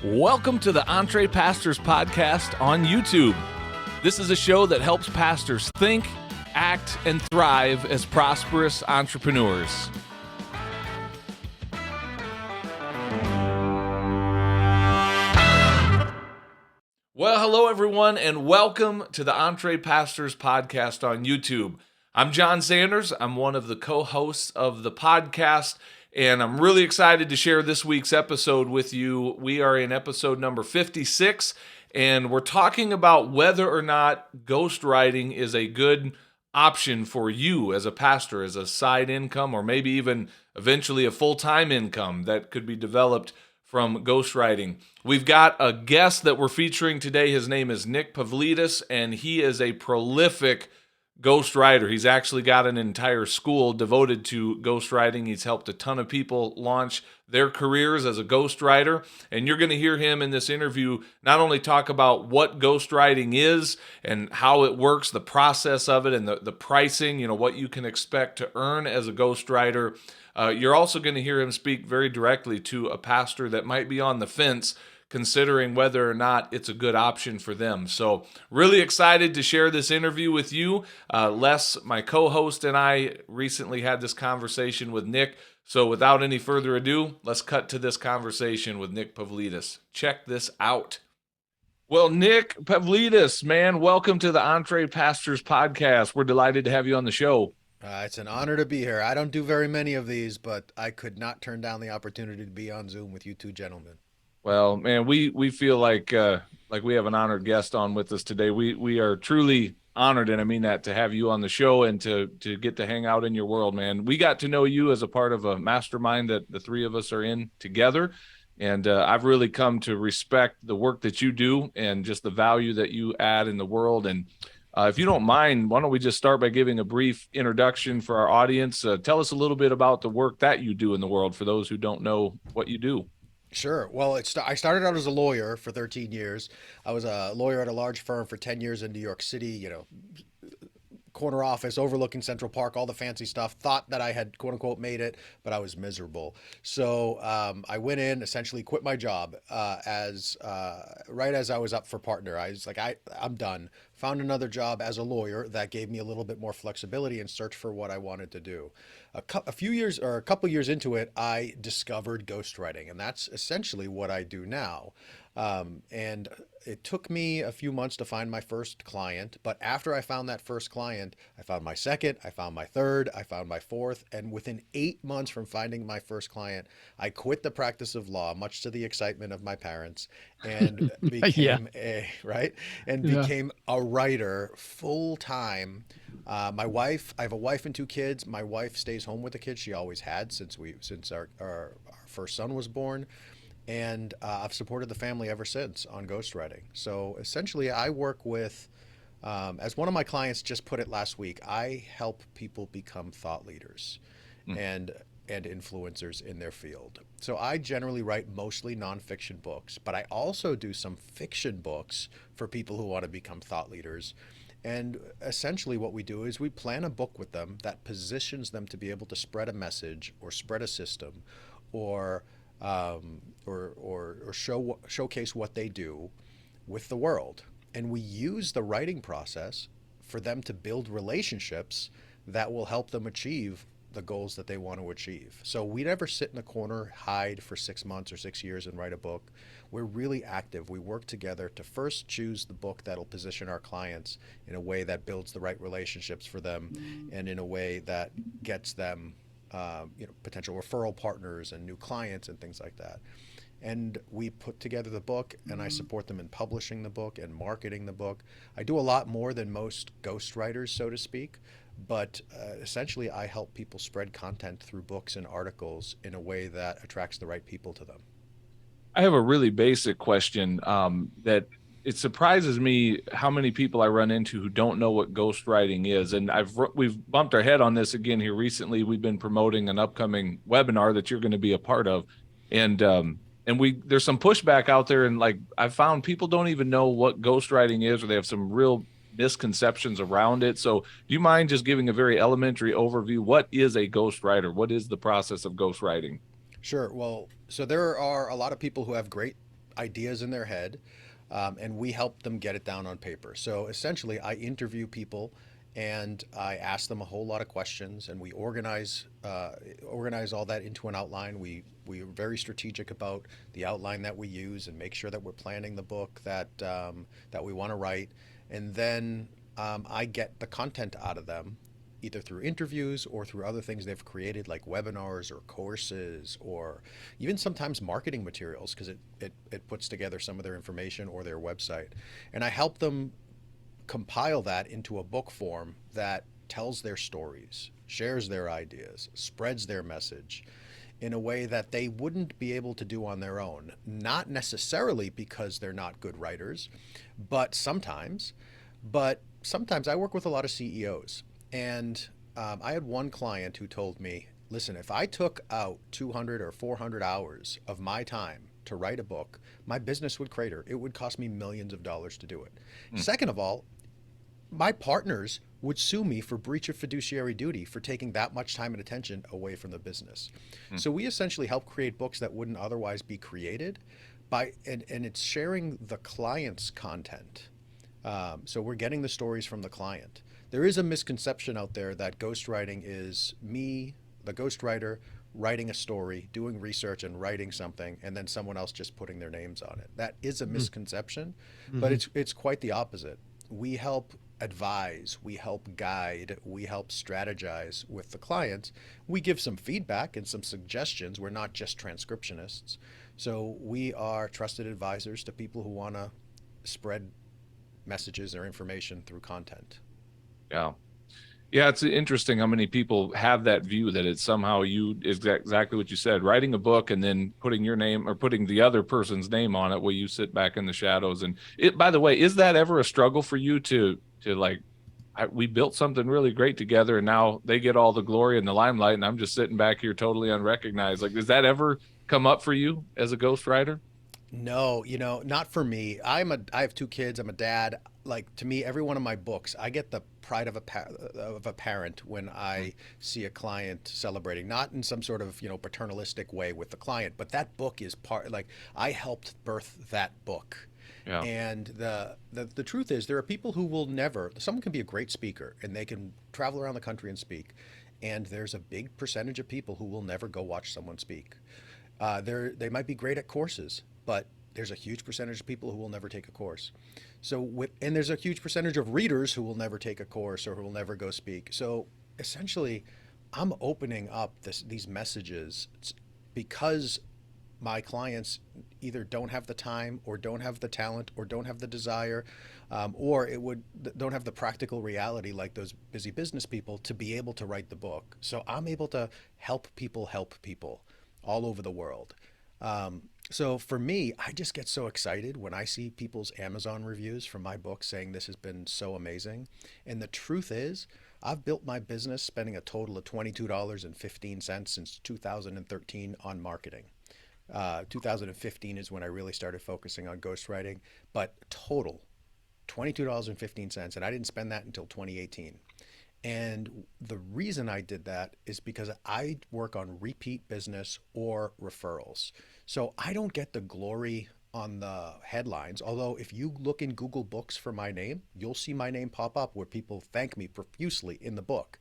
Welcome to the Entree Pastors Podcast on YouTube. This is a show that helps pastors think, act, and thrive as prosperous entrepreneurs. Well, hello everyone, and welcome to the Entree Pastors Podcast on YouTube. I'm John Sanders. I'm one of the co-hosts of the podcast, and I'm really excited to share this week's episode with you. We are in episode number 56, and we're talking about whether or not ghostwriting is a good option for you as a pastor, as a side income, or maybe even eventually a full-time income that could be developed from ghostwriting. We've got a guest that we're featuring today. His name is Nick Pavlidis, and he is a prolific ghostwriter. He's actually got an entire school devoted to ghostwriting. He's helped a ton of people launch their careers as a ghostwriter, and you're going to hear him in this interview not only talk about what ghostwriting is and how it works, the process of it, and the pricing, what you can expect to earn as a ghostwriter. You're also going to hear him speak very directly to a pastor that might be on the fence considering whether or not it's a good option for them. So really excited to share this interview with you. Les, my co-host, and I recently had this conversation with Nick. So without any further ado, let's cut to this conversation with Nick Pavlidis. Check this out. Well, Nick Pavlidis, man, welcome to the Entree Pastors Podcast. We're delighted to have you on the show. It's an honor to be here. I don't do very many of these, but I could not turn down the opportunity to be on Zoom with you two gentlemen. Well, man, we feel like we have an honored guest on with us today. We are truly honored, and I mean that, to have you on the show and to get to hang out in your world, man. We got to know you as a part of a mastermind that the three of us are in together, and I've really come to respect the work that you do and just the value that you add in the world. And if you don't mind, why don't we just start by giving a brief introduction for our audience? Tell us a little bit about the work that you do in the world for those who don't know what you do. Sure. Well, I started out as a lawyer for 13 years. I was a lawyer at a large firm for 10 years in New York City, corner office overlooking Central Park, all the fancy stuff. Thought that I had, quote unquote, made it, but I was miserable. So I went in, essentially quit my job right as I was up for partner. I was like, I'm done. Found another job as a lawyer that gave me a little bit more flexibility and search for what I wanted to do. A couple years into it, I discovered ghostwriting, and that's essentially what I do now. And it took me a few months to find my first client, but after I found that first client, I found my second, I found my third, I found my fourth, and within 8 months from finding my first client, I quit the practice of law, much to the excitement of my parents, and became became a writer full time. I have a wife and 2 kids. My wife stays home with the kids. She always had since our first son was born. And I've supported the family ever since on ghostwriting. So essentially, I work with, as one of my clients just put it last week, I help people become thought leaders and influencers in their field. So I generally write mostly nonfiction books, but I also do some fiction books for people who want to become thought leaders. And essentially what we do is we plan a book with them that positions them to be able to spread a message or spread a system or showcase what they do with the world. And we use the writing process for them to build relationships that will help them achieve the goals that they want to achieve. So we never sit in a corner, hide for 6 months or 6 years and write a book. We're really active. We work together to first choose the book that'll position our clients in a way that builds the right relationships for them and in a way that gets them potential referral partners and new clients and things like that. And we put together the book, and I support them in publishing the book and marketing the book. I do a lot more than most ghostwriters, so to speak, but essentially I help people spread content through books and articles in a way that attracts the right people to them. I have a really basic question that it surprises me how many people I run into who don't know what ghostwriting is. And we've bumped our head on this again here recently. We've been promoting an upcoming webinar that you're going to be a part of. And there's some pushback out there. And I've found people don't even know what ghostwriting is, or they have some real misconceptions around it. So do you mind just giving a very elementary overview? What is a ghostwriter? What is the process of ghostwriting? Sure. Well, so there are a lot of people who have great ideas in their head, and we help them get it down on paper. So essentially, I interview people and I ask them a whole lot of questions, and we organize all that into an outline. We are very strategic about the outline that we use and make sure that we're planning the book that we want to write, and then I get the content out of them either through interviews or through other things they've created like webinars or courses or even sometimes marketing materials because it puts together some of their information or their website. And I help them compile that into a book form that tells their stories, shares their ideas, spreads their message in a way that they wouldn't be able to do on their own. Not necessarily because they're not good writers, but sometimes. But sometimes I work with a lot of CEOs, and I had one client who told me, listen, if I took out 200 or 400 hours of my time to write a book, my business would crater. It would cost me millions of dollars to do it. Second of all, my partners would sue me for breach of fiduciary duty for taking that much time and attention away from the business. So we essentially help create books that wouldn't otherwise be created and it's sharing the client's content. So we're getting the stories from the client. There is a misconception out there that ghostwriting is me, the ghostwriter, writing a story, doing research and writing something, and then someone else just putting their names on it. That is a misconception, but it's quite the opposite. We help advise, we help guide, we help strategize with the client. We give some feedback and some suggestions. We're not just transcriptionists. So we are trusted advisors to people who want to spread messages or information through content. Yeah. Yeah, it's interesting how many people have that view that it's somehow exactly what you said, writing a book and then putting your name or putting the other person's name on it while you sit back in the shadows. And by the way, is that ever a struggle for you to like, we built something really great together and now they get all the glory and the limelight and I'm just sitting back here totally unrecognized. Like, does that ever come up for you as a ghostwriter? No, not for me. I have two kids. I'm a dad. Like to me, every one of my books, I get the pride of a parent when I see a client celebrating, not in some sort of, paternalistic way with the client, but that book is like I helped birth that book. Yeah. And the truth is there are people who will never, someone can be a great speaker and they can travel around the country and speak. And there's a big percentage of people who will never go watch someone speak. They might be great at courses, but there's a huge percentage of people who will never take a course. And there's a huge percentage of readers who will never take a course or who will never go speak. So essentially, I'm opening up these messages because my clients either don't have the time or don't have the talent or don't have the desire, or don't have the practical reality like those busy business people to be able to write the book. So I'm able to help people all over the world. So for me, I just get so excited when I see people's Amazon reviews for my book saying this has been so amazing. And the truth is, I've built my business spending a total of $22.15 since 2013 on marketing. 2015 is when I really started focusing on ghostwriting, but total $22.15. And I didn't spend that until 2018. And the reason I did that is because I work on repeat business or referrals. So I don't get the glory on the headlines. Although if you look in Google Books for my name, you'll see my name pop up where people thank me profusely in the book.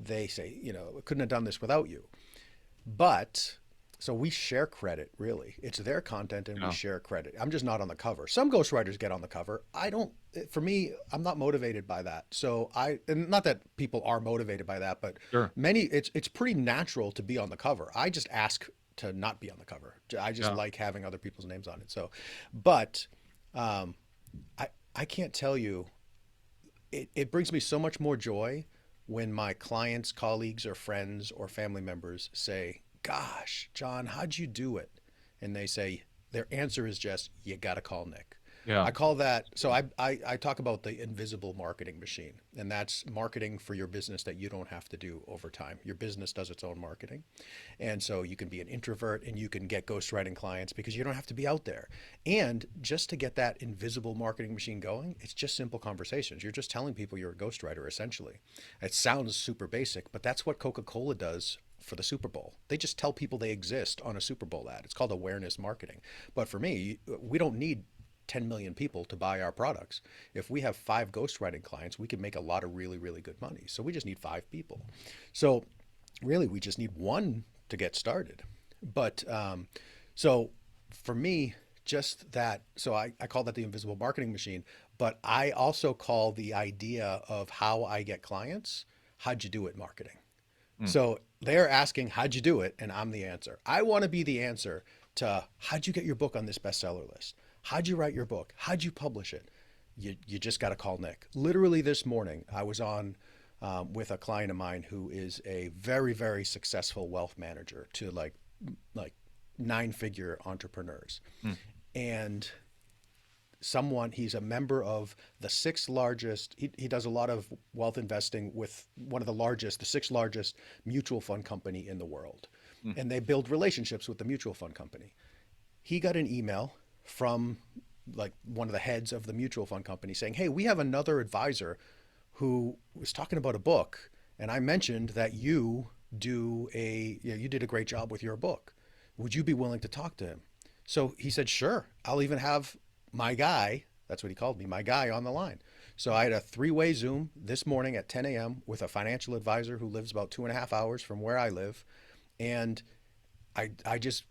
They say, I couldn't have done this without you. But so we share credit, really. It's their content and we share credit. I'm just not on the cover. Some ghostwriters get on the cover. I don't, for me, I'm not motivated by that. So and not that people are motivated by that, but Sure. it's pretty natural to be on the cover. I just ask to not be on the cover. I just like having other people's names on it. So, but I can't tell you, it brings me so much more joy when my clients, colleagues, or friends or family members say, gosh, Jon, how'd you do it? And they say, their answer is just, you got to call Nick. Yeah. I call that, so I talk about the invisible marketing machine, and that's marketing for your business that you don't have to do over time. Your business does its own marketing. And so you can be an introvert and you can get ghostwriting clients because you don't have to be out there. And just to get that invisible marketing machine going, it's just simple conversations. You're just telling people you're a ghostwriter, essentially. It sounds super basic, but that's what Coca-Cola does for the Super Bowl. They just tell people they exist on a Super Bowl ad. It's called awareness marketing. But for me, we don't need 10 million people to buy our products. If we have 5 ghostwriting clients, we can make a lot of really, really good money. So we just need 5 people. So really, we just need one to get started. But so for me, just that, so I call that the invisible marketing machine, but I also call the idea of how I get clients, how'd you do it marketing. Mm. So they're asking, how'd you do it? And I'm the answer. I want to be the answer to how'd you get your book on this bestseller list? How'd you write your book? How'd you publish it? You just got to call Nick. Literally this morning, I was on with a client of mine who is a very, very successful wealth manager to like 9-figure entrepreneurs. Mm. And he's a member of the 6th largest, he does a lot of wealth investing with one of the 6th largest mutual fund company in the world. Mm. And they build relationships with the mutual fund company. He got an email from like one of the heads of the mutual fund company saying, hey, we have another advisor who was talking about a book. And I mentioned that you did a great job with your book. Would you be willing to talk to him? So he said, sure, I'll even have my guy, that's what he called me, my guy on the line. So I had a 3-way Zoom this morning at 10 a.m. with a financial advisor who lives about 2.5 hours from where I live. And I just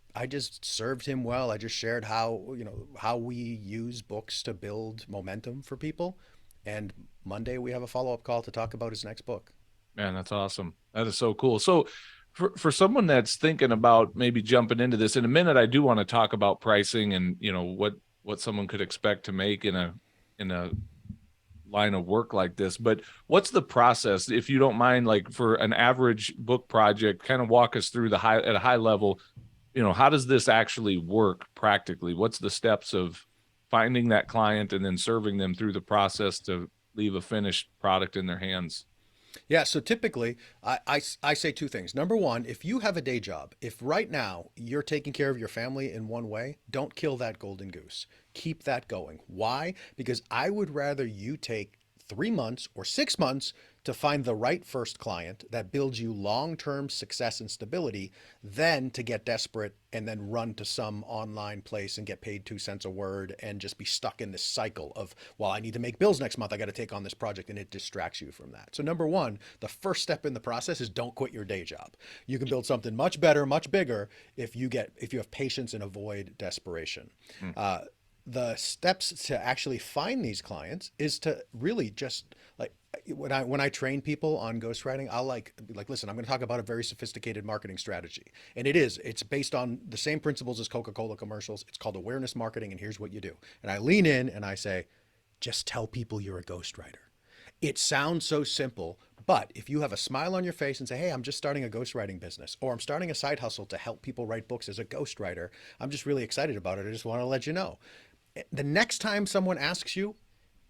served him well. I just shared how we use books to build momentum for people. And Monday we have a follow-up call to talk about his next book. Man, that's awesome. That is so cool. So for someone that's thinking about maybe jumping into this in a minute, I do want to talk about pricing and, what someone could expect to make in a line of work like this. But what's the process, if you don't mind, like for an average book project, kind of walk us through at a high level, how does this actually work practically? What's the steps of finding that client and then serving them through the process to leave a finished product in their hands? Yeah, so typically I say 2 things. Number one, if you have a day job, if right now you're taking care of your family in one way, don't kill that golden goose. Keep that going. Why? Because I would rather you take 3 months or 6 months to find the right first client that builds you long-term success and stability than to get desperate and then run to some online place and get paid 2 cents a word and just be stuck in this cycle of, well, I need to make bills next month. I got to take on this project, and it distracts you from that. So number one, the first step in the process is don't quit your day job. You can build something much better, much bigger if you have patience and avoid desperation. Mm. The steps to actually find these clients is to really just like when I train people on ghostwriting, I'll like listen, I'm going to talk about a very sophisticated marketing strategy, and it's based on the same principles as Coca-Cola commercials. It's called awareness marketing, and here's what you do. And I lean in and I say, just tell people you're a ghostwriter. It sounds so simple, but if you have a smile on your face and say, hey, I'm just starting a ghostwriting business, or I'm starting a side hustle to help people write books as a ghostwriter, I'm just really excited about it. I just want to let you know. The next time someone asks you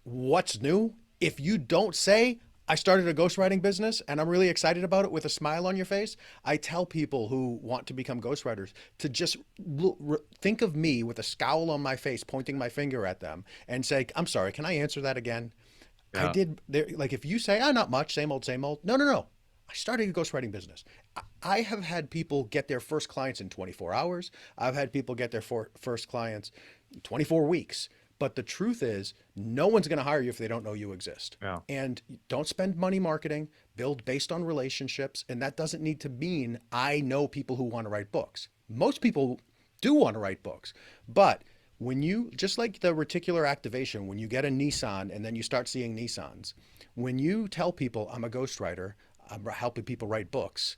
what's new, if you don't say, I started a ghostwriting business and I'm really excited about it with a smile on your face, I tell people who want to become ghostwriters to just think of me with a scowl on my face, pointing my finger at them and say, I'm sorry, can I answer that again? I Yeah. did there, like if you say, not much, same old, same old. No, no, no. I started a ghostwriting business. I have had people get their first clients in 24 hours. I've had people get their first clients 24 weeks. But the truth is, no one's going to hire you if they don't know you exist. Yeah. And don't spend money marketing, build based on relationships. And that doesn't need to mean I know people who want to write books. Most people do want to write books. But when you, just like the reticular activation, when you get a Nissan and then you start seeing Nissans, when you tell people I'm a ghostwriter, I'm helping people write books,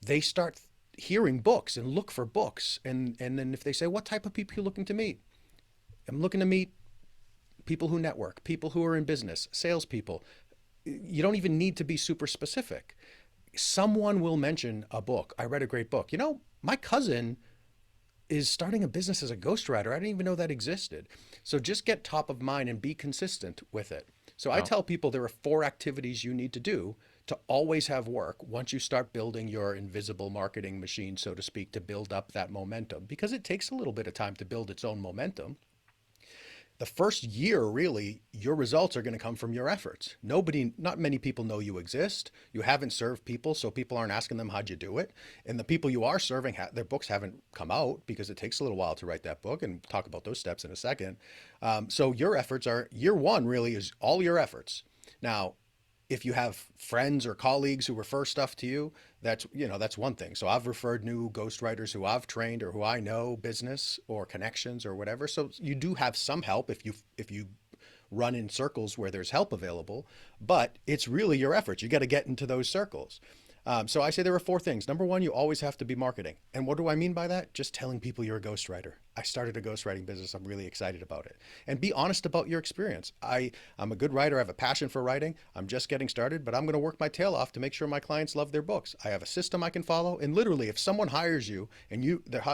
they start hearing books and look for books. And then if they say, what type of people are you looking to meet? I'm looking to meet people who network, people who are in business, salespeople. You don't even need to be super specific. Someone will mention a book. I read a great book. My cousin is starting a business as a ghostwriter. I didn't even know that existed. So just get top of mind and be consistent with it. So I Yeah. tell people there are 4 activities you need to do to always have work once you start building your invisible marketing machine, so to speak, to build up that momentum, because it takes a little bit of time to build its own momentum. the first year, really, your results are going to come from your efforts. Not many people know you exist. You haven't served people, so people aren't asking them how'd you do it. And the people you are serving, their books haven't come out because it takes a little while to write that book, and talk about those steps in a second. So your efforts are year one, really, is all your efforts. Now, if you have friends or colleagues who refer stuff to you, that's one thing. So I've referred new ghostwriters who I've trained or who I know, business or connections or whatever. So you do have some help if you run in circles where there's help available, but it's really your efforts. You got to get into those circles. So I say there are four things. Number one, you always have to be marketing. And what do I mean by that? Just telling people you're a ghostwriter. I started a ghostwriting business. I'm really excited about it. And be honest about your experience. I'm a good writer. I have a passion for writing. I'm just getting started, but I'm going to work my tail off to make sure my clients love their books. I have a system I can follow. And literally, if someone hires you and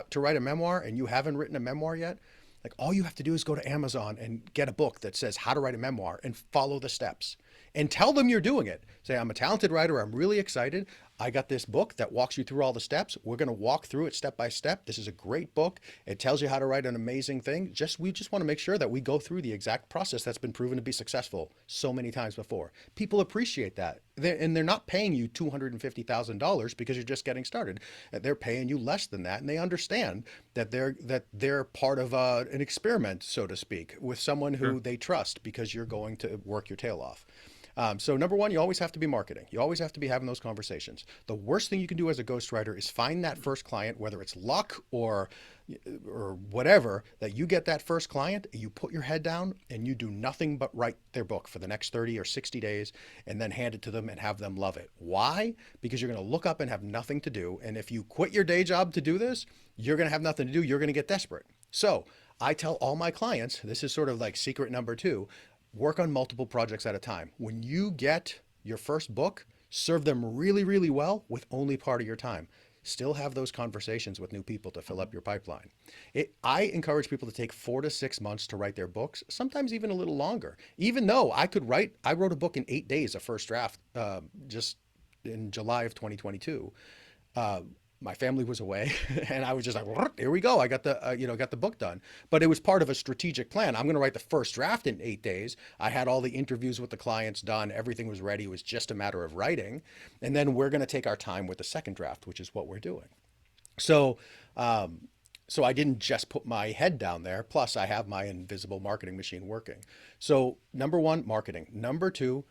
to write a memoir and you haven't written a memoir yet, like all you have to do is go to Amazon and get a book that says how to write a memoir and follow the steps and tell them you're doing it. Say, I'm a talented writer. I'm really excited. I got this book that walks you through all the steps. We're going to walk through it step by step. This is a great book. It tells you how to write an amazing thing. We just want to make sure that we go through the exact process that's been proven to be successful so many times before. People appreciate that. They're not paying you $250,000 because you're just getting started. They're paying you less than that, and they understand that they're part of an experiment, so to speak, with someone who Sure. they trust because you're going to work your tail off. So number one, you always have to be marketing. You always have to be having those conversations. The worst thing you can do as a ghostwriter is find that first client, whether it's luck or whatever, that you get that first client, you put your head down and you do nothing but write their book for the next 30 or 60 days and then hand it to them and have them love it. Why? Because you're going to look up and have nothing to do. And if you quit your day job to do this, you're going to have nothing to do. You're going to get desperate. So I tell all my clients, this is sort of like secret number two, work on multiple projects at a time. When you get your first book, serve them really, really well with only part of your time. Still have those conversations with new people to fill up your pipeline. I encourage people to take 4 to 6 months to write their books, sometimes even a little longer. Even though I wrote a book in 8 days, a first draft, just in July of 2022. My family was away and I was just like, here we go. I got the book done, but it was part of a strategic plan. I'm going to write the first draft in 8 days. I had all the interviews with the clients done. Everything was ready. It was just a matter of writing. And then we're going to take our time with the second draft, which is what we're doing. So, so I didn't just put my head down there. Plus I have my invisible marketing machine working. So number one, marketing. Number two,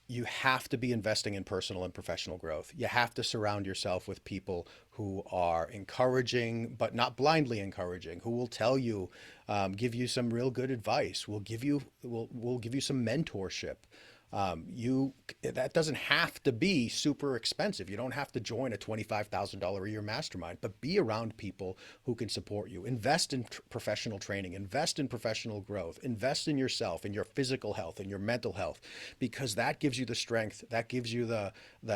you have to be investing in personal and professional growth. You have to surround yourself with people who are encouraging, but not blindly encouraging, who will tell you, give you some real good advice, will give you some mentorship. That doesn't have to be super expensive. You don't have to join a $25,000 a year mastermind, but be around people who can support you. Invest in professional training, invest in professional growth, invest in yourself, in your physical health, in your mental health, because that gives you the strength, that gives you the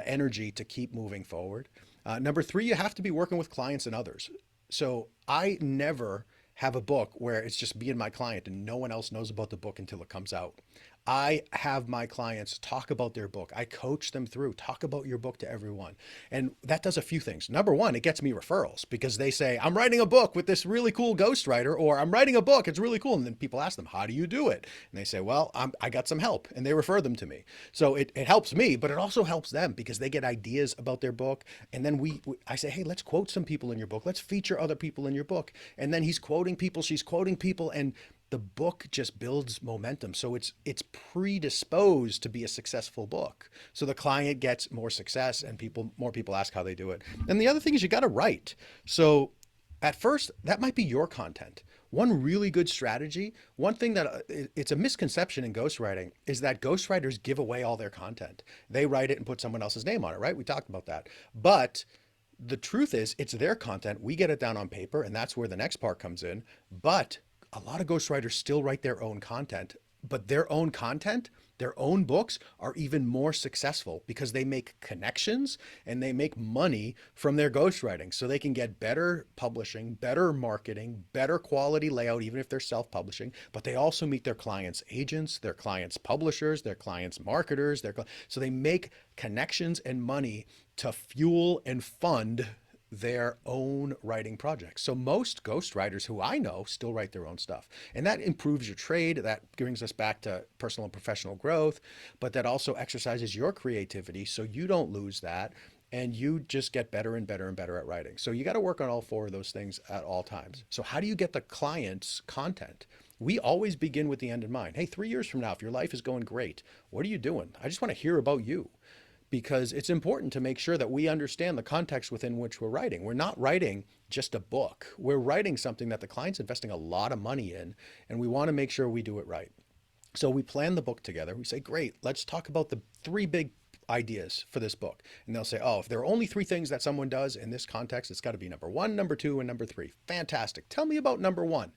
energy to keep moving forward. Number three, you have to be working with clients and others. So I never have a book where it's just me and my client and no one else knows about the book until it comes out. I have my clients talk about their book. I coach them through, talk about your book to everyone. And that does a few things. Number one, it gets me referrals because they say, I'm writing a book with this really cool ghostwriter, or I'm writing a book, it's really cool. And then people ask them, how do you do it? And they say, well, I got some help, and they refer them to me. So it helps me, but it also helps them because they get ideas about their book. And then I say, hey, let's quote some people in your book. Let's feature other people in your book. And then he's quoting people, she's quoting people, and the book just builds momentum. So it's predisposed to be a successful book. So the client gets more success and more people ask how they do it. And the other thing is you got to write. So at first, that might be your content. One really good strategy, one thing that it's a misconception in ghostwriting is that ghostwriters give away all their content. They write it and put someone else's name on it, right? We talked about that. But the truth is it's their content. We get it down on paper, and that's where the next part comes in. But a lot of ghostwriters still write their own content, but their own content, their own books are even more successful because they make connections and they make money from their ghostwriting. So they can get better publishing, better marketing, better quality layout, even if they're self-publishing, but they also meet their clients' agents, their clients' publishers, their clients' marketers, so they make connections and money to fuel and fund their own writing projects. So most ghostwriters who I know still write their own stuff. And that improves your trade. That brings us back to personal and professional growth, but that also exercises your creativity so you don't lose that and you just get better and better and better at writing. So you got to work on all four of those things at all times. So how do you get the client's content? We always begin with the end in mind. Hey, 3 years from now, if your life is going great, what are you doing? I just want to hear about you, because it's important to make sure that we understand the context within which we're writing. We're not writing just a book. We're writing something that the client's investing a lot of money in, and we want to make sure we do it right. So we plan the book together. We say, great, let's talk about the three big ideas for this book. And they'll say, oh, if there are only three things that someone does in this context, it's got to be number one, number two, and number three. Fantastic. Tell me about number one.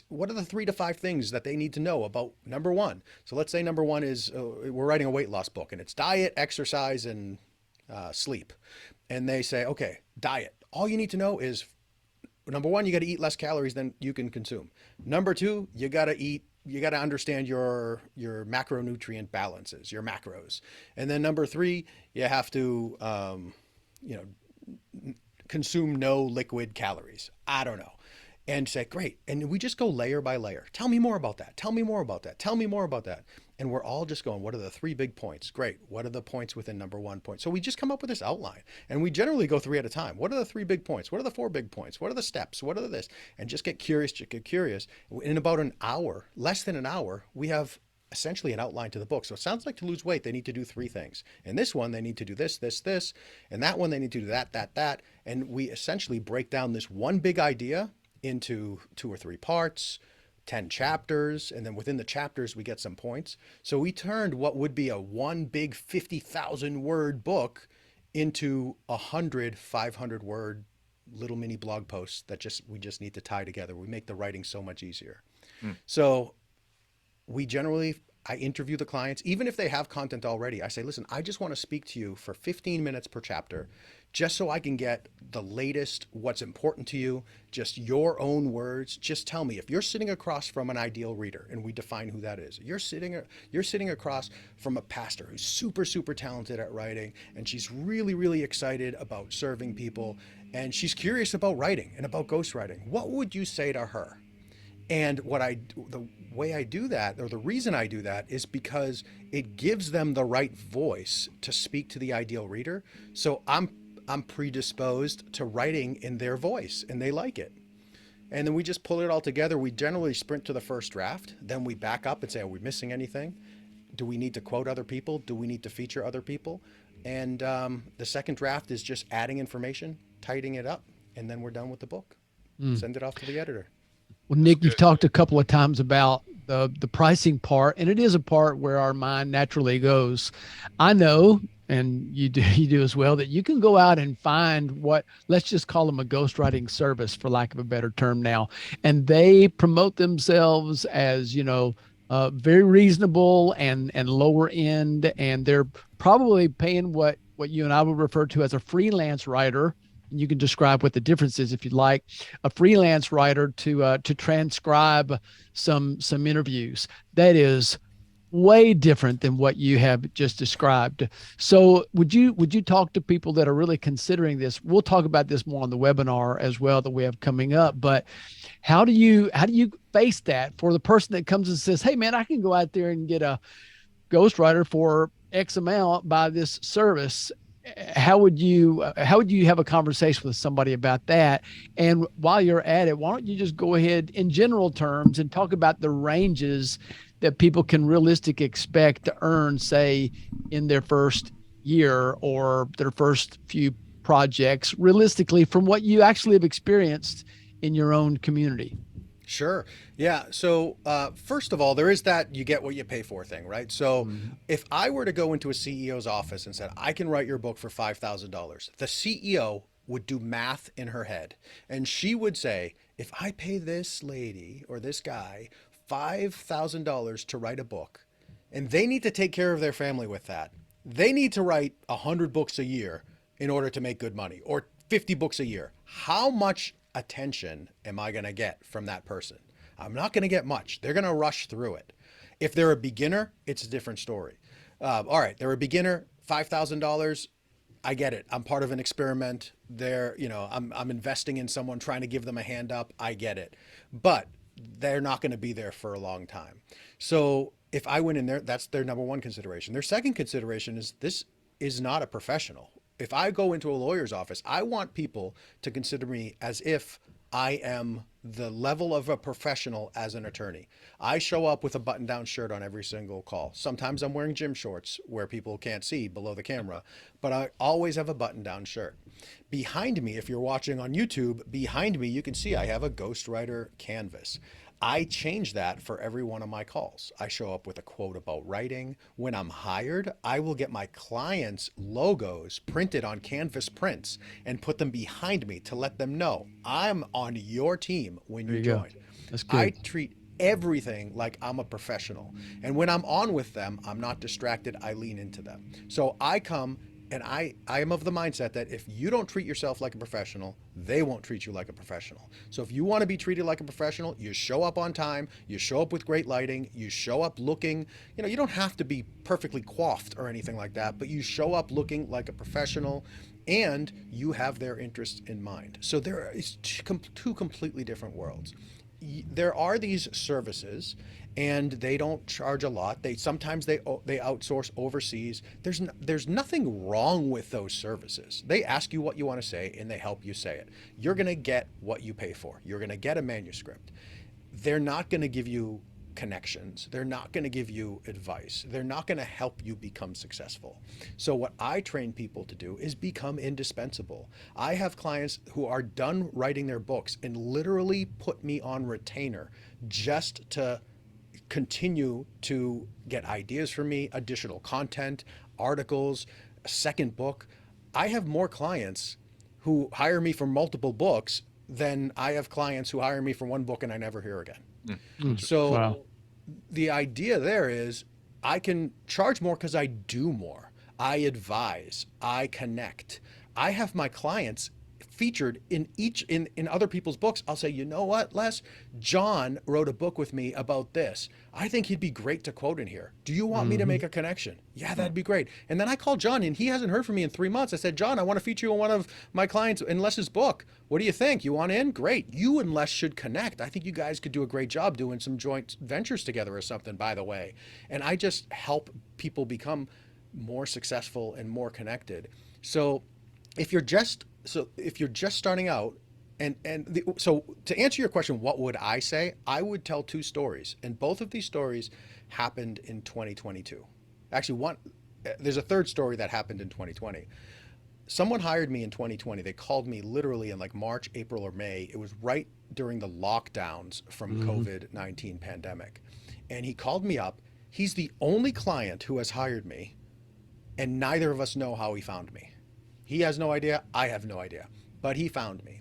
What are the 3 to 5 things that they need to know about number one? So let's say number one is we're writing a weight loss book and it's diet, exercise, and sleep. And they say, okay, diet. All you need to know is number one, you got to eat less calories than you can consume. Number two, you got to understand your macronutrient balances, your macros. And then number three, you have to, consume no liquid calories. I don't know. And say, great. And we just go layer by layer. Tell me more about that. Tell me more about that. Tell me more about that. And we're all just going, what are the 3 big points? Great. What are the points within number 1 point? So we just come up with this outline, and we generally go 3 at a time. What are the 3 big points? What are the 4 big points? What are the steps? What are this? And just get curious, In about an hour, less than an hour, we have essentially an outline to the book. So it sounds like to lose weight, they need to do 3 things. In this one, they need to do this, this, this. And that one, they need to do that, that, that. And we essentially break down this one big idea into 2 or 3 parts, 10 chapters, and then within the chapters we get some points. So we turned what would be a one big 50,000 word book into 100 500 word little mini blog posts that we just need to tie together. We make the writing so much easier. So I interview the clients, even if they have content already. I say, listen, I just want to speak to you for 15 minutes per chapter, just so I can get the latest, what's important to you, just your own words. Just tell me if you're sitting across from an ideal reader, and we define who that is. You're sitting across from a pastor who's super, super talented at writing, and she's really, really excited about serving people, and she's curious about writing and about ghostwriting. What would you say to her? And the way I do that, or the reason I do that, is because it gives them the right voice to speak to the ideal reader. So I'm predisposed to writing in their voice, and they like it. And then we just pull it all together. We generally sprint to the first draft. Then we back up and say, are we missing anything? Do we need to quote other people? Do we need to feature other people? And the second draft is just adding information, tightening it up, and then we're done with the book. Send it off to the editor. Well, Nick, you've talked a couple of times about the pricing part, and it is a part where our mind naturally goes. I know, and you do as well, that you can go out and find let's just call them a ghostwriting service, for lack of a better term now, and they promote themselves as, very reasonable and lower end, and they're probably paying what you and I would refer to as a freelance writer. You can describe what the difference is if you'd like. A freelance writer to transcribe some interviews. That is way different than what you have just described. So would you talk to people that are really considering this? We'll talk about this more on the webinar as well that we have coming up. But how do you face that for the person that comes and says, hey man, I can go out there and get a ghostwriter for X amount by this service? How would you have a conversation with somebody about that? And while you're at it, why don't you just go ahead in general terms and talk about the ranges that people can realistically expect to earn, say, in their first year or their first few projects, realistically, from what you actually have experienced in your own community? Sure. Yeah. So first of all, there is that you get what you pay for thing, right? So if I were to go into a CEO's office and said, I can write your book for $5,000, the CEO would do math in her head. And she would say, if I pay this lady or this guy $5,000 to write a book, and they need to take care of their family with that, they need to write 100 books a year in order to make good money, or 50 books a year. How much attention am I going to get from that person? I'm not going to get much. They're going to rush through it. If they're a beginner, it's a different story. All right, they're a beginner, $5,000. I get it. I'm part of an experiment. I'm investing in someone, trying to give them a hand up. I get it. But they're not going to be there for a long time. So if I went in there, that's their number one consideration. Their second consideration is this is not a professional. If I go into a lawyer's office, I want people to consider me as if I am the level of a professional as an attorney. I show up with a button-down shirt on every single call. Sometimes I'm wearing gym shorts where people can't see below the camera, but I always have a button-down shirt. Behind me, if you're watching on YouTube, behind me, you can see I have a Ghostwriter canvas. I change that for every one of my calls. I show up with a quote about writing. When I'm hired, I will get my clients' logos printed on canvas prints and put them behind me to let them know I'm on your team when you join. That's good. I treat everything like I'm a professional. And when I'm on with them, I'm not distracted. I lean into them. So I come and I am of the mindset that if you don't treat yourself like a professional, they won't treat you like a professional. So if you want to be treated like a professional, you show up on time, you show up with great lighting, you show up looking, you don't have to be perfectly coiffed or anything like that, but you show up looking like a professional and you have their interests in mind. So there is two completely different worlds. There are these services and they don't charge a lot. Sometimes they outsource overseas. There's nothing wrong with those services. They ask you what you want to say and they help you say it. You're going to get what you pay for. You're going to get a manuscript. They're not going to give you connections. They're not going to give you advice. They're not going to help you become successful. So what I train people to do is become indispensable. I have clients who are done writing their books and literally put me on retainer just to continue to get ideas from me, additional content, articles, a second book. I have more clients who hire me for multiple books than I have clients who hire me for one book and I never hear again. So wow. The idea there is I can charge more because I do more. I advise, I connect. I have my clients featured in other people's books. I'll say, you know what, Les? Jon wrote a book with me about this. I think he'd be great to quote in here. Do you want me to make a connection? Yeah, that'd be great. And then I called Jon and he hasn't heard from me in 3 months. I said, Jon, I want to feature you in one of my clients in Les's book. What do you think? You want in? Great. You and Les should connect. I think you guys could do a great job doing some joint ventures together or something, by the way. And I just help people become more successful and more connected. So if you're just starting out, so to answer your question, what would I say? I would tell two stories, and both of these stories happened in 2022. Actually, there's a third story that happened in 2020. Someone hired me in 2020. They called me literally in like March, April, or May. It was right during the lockdowns from COVID-19 pandemic. And he called me up. He's the only client who has hired me, and neither of us know how he found me. He has no idea. I have no idea. But he found me.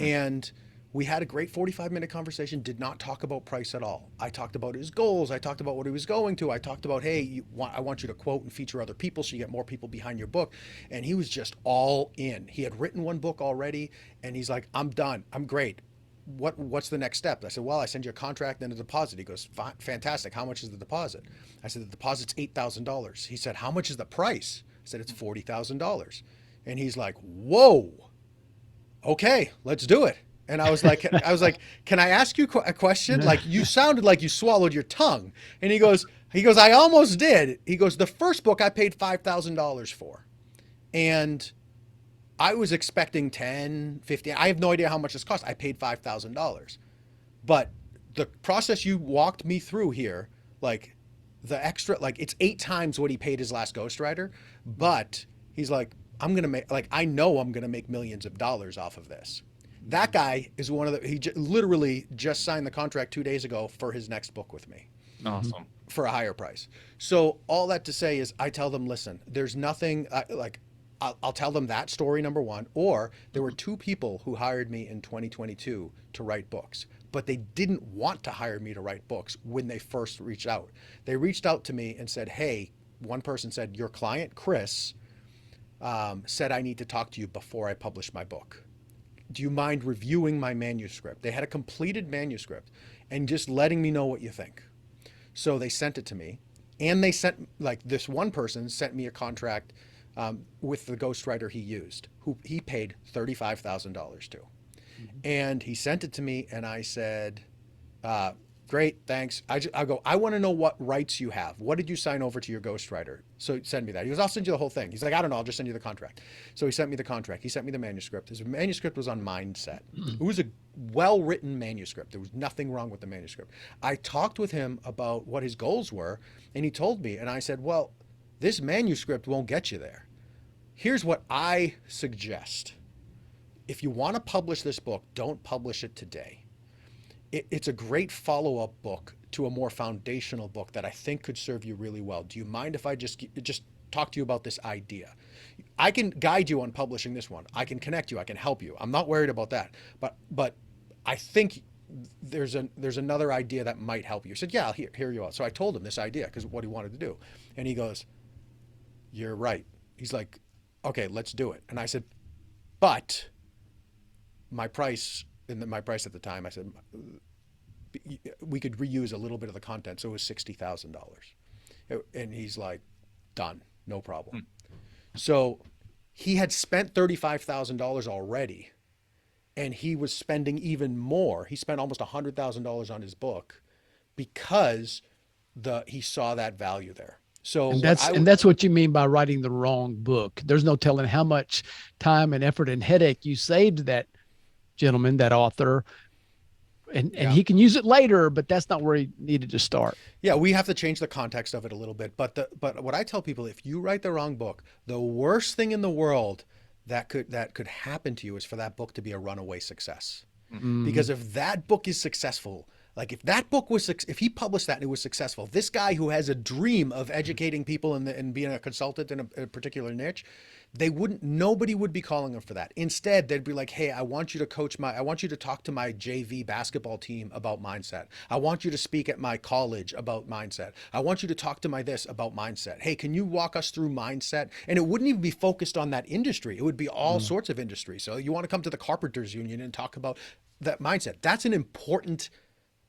And we had a great 45-minute conversation, did not talk about price at all. I talked about his goals. I talked about what he was going to. I talked about, hey, I want you to quote and feature other people so you get more people behind your book. And he was just all in. He had written one book already. And he's like, I'm done. I'm great. What's the next step? I said, well, I send you a contract and a deposit. He goes, fantastic. How much is the deposit? I said, the deposit's $8,000. He said, how much is the price? I said, it's $40,000. And he's like, whoa, okay, let's do it. And I was like, can I ask you a question? Like, you sounded like you swallowed your tongue. And he goes, I almost did. He goes, the first book I paid $5,000 for. And I was expecting 10, 15. I have no idea how much this cost. I paid $5,000. But the process you walked me through here, like the extra, like it's 8 times what he paid his last ghostwriter. But he's like, I know I'm going to make millions of dollars off of this. That guy is literally just signed the contract 2 days ago for his next book with me. Awesome. For a higher price. So all that to say is I tell them, listen, there's nothing I'll tell them that story, number one, or there were 2 people who hired me in 2022 to write books, but they didn't want to hire me to write books when they first reached out. They reached out to me and said, hey, one person said, your client, Chris, said I need to talk to you before I publish my book. Do you mind reviewing my manuscript? They had a completed manuscript and just letting me know what you think. So they sent it to me, and they sent, like, this one person sent me a contract with the ghostwriter he used, who he paid $35,000 to. Mhm. And he sent it to me, and I said, great, thanks. I want to know what rights you have. What did you sign over to your ghostwriter? So send me that. He goes, I'll send you the whole thing. He's like, I don't know, I'll just send you the contract. So he sent me the contract. He sent me the manuscript. His manuscript was on mindset. It was a well-written manuscript. There was nothing wrong with the manuscript. I talked with him about what his goals were, and he told me, and I said, well, this manuscript won't get you there. Here's what I suggest. If you want to publish this book, don't publish it today. It's a great follow-up book to a more foundational book that I think could serve you really well. Do you mind if I just talk to you about this idea? I can guide you on publishing this one. I can connect you. I can help you. I'm not worried about that. But I think there's another idea that might help you. He said, yeah, here you are. So I told him this idea because what he wanted to do. And he goes, you're right. He's like, okay, let's do it. And I said, but my price at the time, I said, we could reuse a little bit of the content. So it was $60,000. And he's like, done, no problem. So he had spent $35,000 already, and he was spending even more. He spent almost $100,000 on his book because he saw that value there. So and that's what you mean by writing the wrong book. There's no telling how much time and effort and headache you saved that gentleman, that author, and he can use it later, but that's not where he needed to start. Yeah, we have to change the context of it a little bit. But what I tell people, if you write the wrong book, the worst thing in the world that could happen to you is for that book to be a runaway success. Mm-hmm. Because if that book is successful, like if he published that and it was successful, this guy who has a dream of educating people and being a consultant in a particular niche, nobody would be calling him for that. Instead, they'd be like, hey, I want you to talk to my JV basketball team about mindset. I want you to speak at my college about mindset. I want you to talk to my this about mindset. Hey, can you walk us through mindset? And it wouldn't even be focused on that industry. It would be all sorts of industry. So you want to come to the Carpenters Union and talk about that mindset. That's an important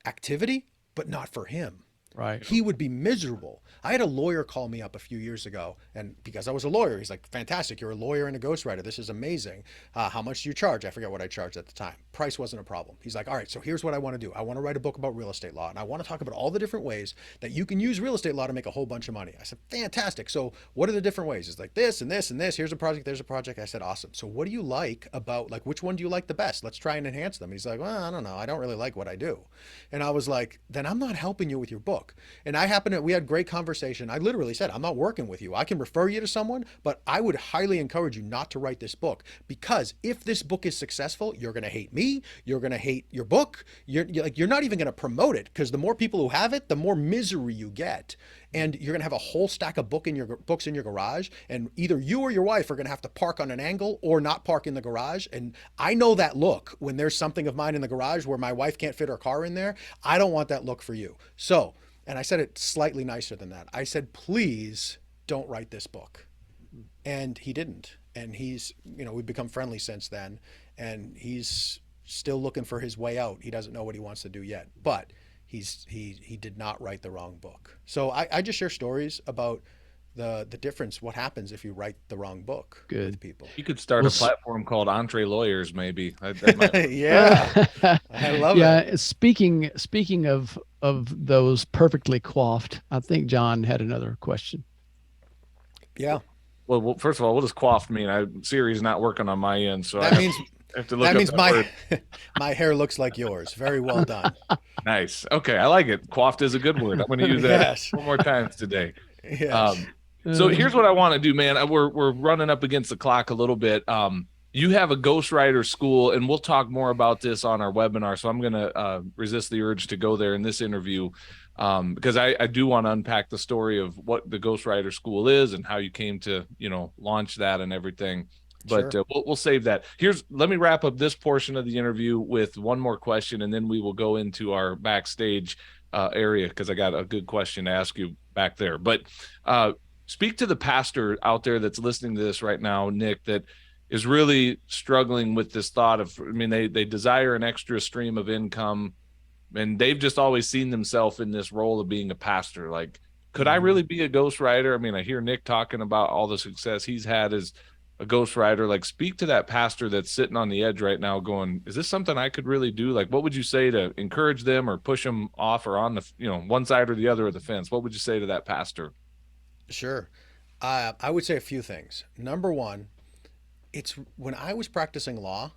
activity, but not for him. Right. He would be miserable. I had a lawyer call me up a few years ago, and because I was a lawyer, he's like, fantastic, you're a lawyer and a ghostwriter. This is amazing. How much do you charge? I forget what I charged at the time. Price wasn't a problem. He's like, all right, so here's what I want to do. I want to write a book about real estate law, and I want to talk about all the different ways that you can use real estate law to make a whole bunch of money. I said, fantastic. So what are the different ways? It's like this and this and this. Here's a project, there's a project. I said, awesome. So what do you like about, which one do you like the best? Let's try and enhance them. He's like, well, I don't know. I don't really like what I do. And I was like, then I'm not helping you with your book. And we had great conversation. I literally said, I'm not working with you. I can refer you to someone, but I would highly encourage you not to write this book, because if this book is successful, you're going to hate me. You're going to hate your book. You're not even going to promote it, because the more people who have it, the more misery you get. And you're going to have a whole stack of books in your garage, and either you or your wife are going to have to park on an angle or not park in the garage. And I know that look when there's something of mine in the garage where my wife can't fit her car in there. I don't want that look for you. So, and I said it slightly nicer than that. I said, please don't write this book. And he didn't. And we've become friendly since then. And he's still looking for his way out. He doesn't know what he wants to do yet. But he did not write the wrong book. So I just share stories about the difference, what happens if you write the wrong book with people. You could start a platform called Entree Lawyers, maybe. That might... Yeah. I love it. Yeah. Speaking of those perfectly coiffed, I think John had another question. Yeah. Well, first of all, what does coiffed mean? Siri's not working on my end, so that means I have to look. That means my hair looks like yours. Very well done. Nice. Okay, I like it. Coiffed is a good word. I'm going to use that one more time today. Yes. So here's what I want to do, man. We're running up against the clock a little bit. You have a ghostwriter school, and we'll talk more about this on our webinar. So I'm going to resist the urge to go there in this interview, because I do want to unpack the story of what the ghostwriter school is and how you came to, launch that and everything. But sure. We'll save that. Let me wrap up this portion of the interview with one more question, and then we will go into our backstage area, because I got a good question to ask you back there. But speak to the pastor out there that's listening to this right now, Nick, that is really struggling with this thought of, they desire an extra stream of income, and they've just always seen themselves in this role of being a pastor. Like, could I really be a ghostwriter? I mean, I hear Nick talking about all the success he's had as a ghostwriter. Like, speak to that pastor that's sitting on the edge right now going, is this something I could really do? Like, what would you say to encourage them or push them off or on the, one side or the other of the fence? What would you say to that pastor? Sure. I would say a few things. Number one, it's when I was practicing law,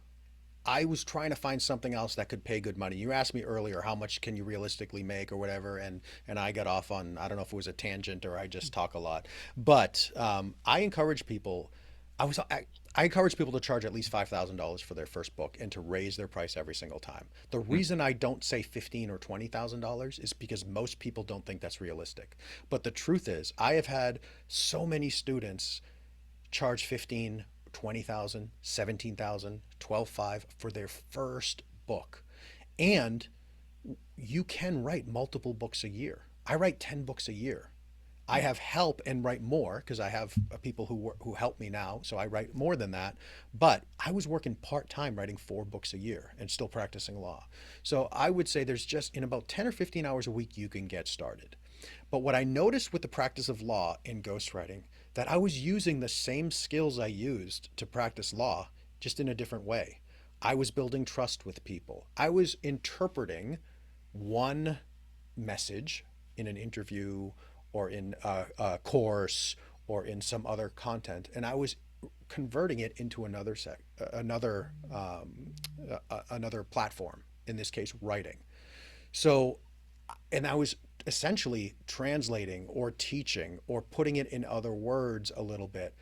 I was trying to find something else that could pay good money. You asked me earlier, how much can you realistically make or whatever, and I got off on, I don't know if it was a tangent or I just talk a lot, but I encourage people. I encourage people to charge at least $5,000 for their first book and to raise their price every single time. The reason I don't say $15,000 or $20,000 is because most people don't think that's realistic. But the truth is, I have had so many students charge 15, 20,000, 17,000, 12,500 for their first book. And you can write multiple books a year. I write 10 books a year. I have help and write more because I have people who help me now, so I write more than that. But I was working part-time writing 4 books a year and still practicing law. So I would say there's just in about 10 or 15 hours a week you can get started. But what I noticed with the practice of law in ghostwriting, that I was using the same skills I used to practice law, just in a different way. I was building trust with people. I was interpreting one message in an interview or in a course or in some other content, and I was converting it into another platform, in this case writing. So, and I was essentially translating or teaching or putting it in other words a little bit,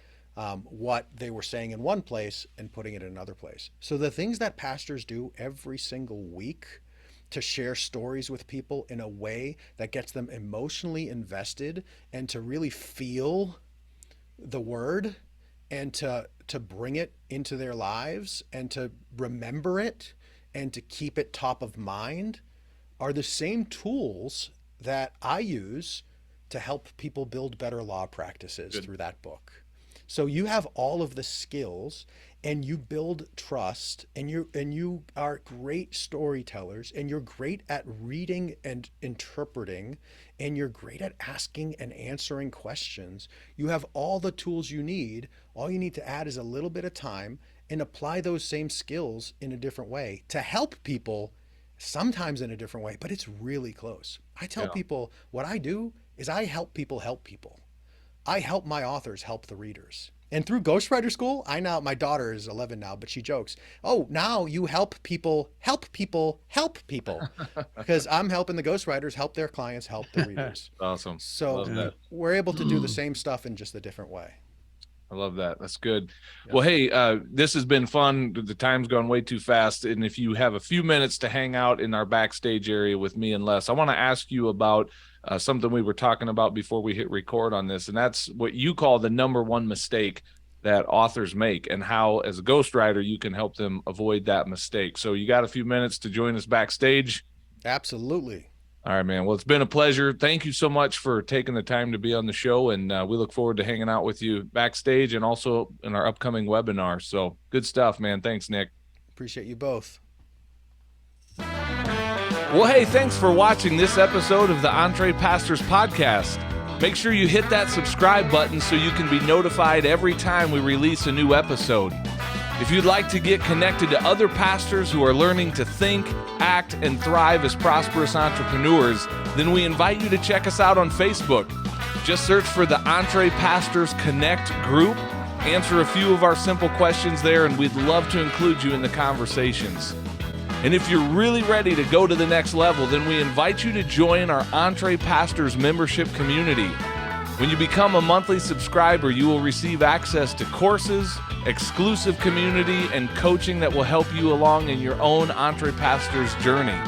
what they were saying in one place and putting it in another place. So the things that pastors do every single week to share stories with people in a way that gets them emotionally invested and to really feel the word and to bring it into their lives and to remember it and to keep it top of mind are the same tools that I use to help people build better law practices through that book. So you have all of the skills and you build trust and you are great storytellers and you're great at reading and interpreting and you're great at asking and answering questions. You have all the tools you need. All you need to add is a little bit of time and apply those same skills in a different way to help people, sometimes in a different way, but it's really close. I tell people what I do is I help people help people. I help my authors help the readers. And through Ghostwriter School, my daughter is 11 now, but she jokes, oh, now you help people, because I'm helping the ghostwriters help their clients, help the readers. Awesome. So we're able to do the same stuff in just a different way. I love that. That's good. Yeah. Well, hey, this has been fun. The time's gone way too fast. And if you have a few minutes to hang out in our backstage area with me and Les, I want to ask you about something we were talking about before we hit record on this. And that's what you call the number one mistake that authors make and how, as a ghostwriter, you can help them avoid that mistake. So you got a few minutes to join us backstage? Absolutely. All right, man. Well, it's been a pleasure. Thank you so much for taking the time to be on the show, and we look forward to hanging out with you backstage and also in our upcoming webinar. So good stuff, man. Thanks, Nick. Appreciate you both. Well, hey, thanks for watching this episode of the Entre Pastors Podcast. Make sure you hit that subscribe button so you can be notified every time we release a new episode. If you'd like to get connected to other pastors who are learning to think, act, and thrive as prosperous entrepreneurs, then we invite you to check us out on Facebook. Just search for the Entre Pastors Connect group, answer a few of our simple questions there, and we'd love to include you in the conversations. And if you're really ready to go to the next level, then we invite you to join our Entre Pastors membership community. When you become a monthly subscriber, you will receive access to courses, exclusive community, and coaching that will help you along in your own Entre Pastors journey.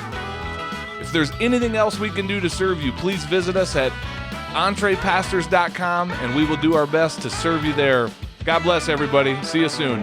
If there's anything else we can do to serve you, please visit us at entrepastors.com, and we will do our best to serve you there. God bless everybody. See you soon.